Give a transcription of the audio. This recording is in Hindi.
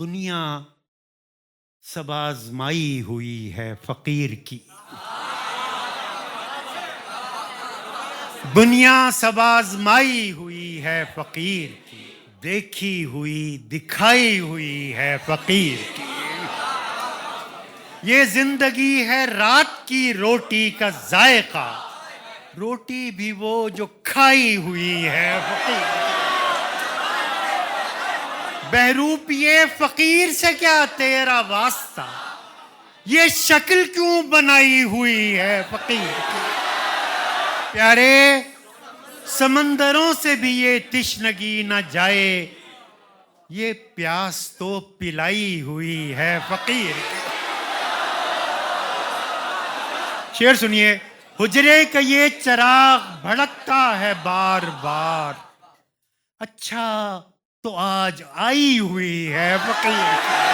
दुनिया सब आजमाई हुई है फकीर की। दुनिया सब आजमाई हुई है फकीर की, देखी हुई दिखाई हुई है फकीर की। ये जिंदगी है रात की रोटी का जायका, रोटी भी वो जो खाई हुई है फकीर की। बहरूपिये फकीर से क्या तेरा वास्ता, ये शक्ल क्यों बनाई हुई है फकीर की। प्यारे, समंदरों से भी ये तिश्नगी न जाए, ये प्यास तो पिलाई हुई है फकीर की। शेर सुनिए। हुजरे का ये चिराग भड़कता है बार बार, अच्छा तो आज आई हुई है फकीर की।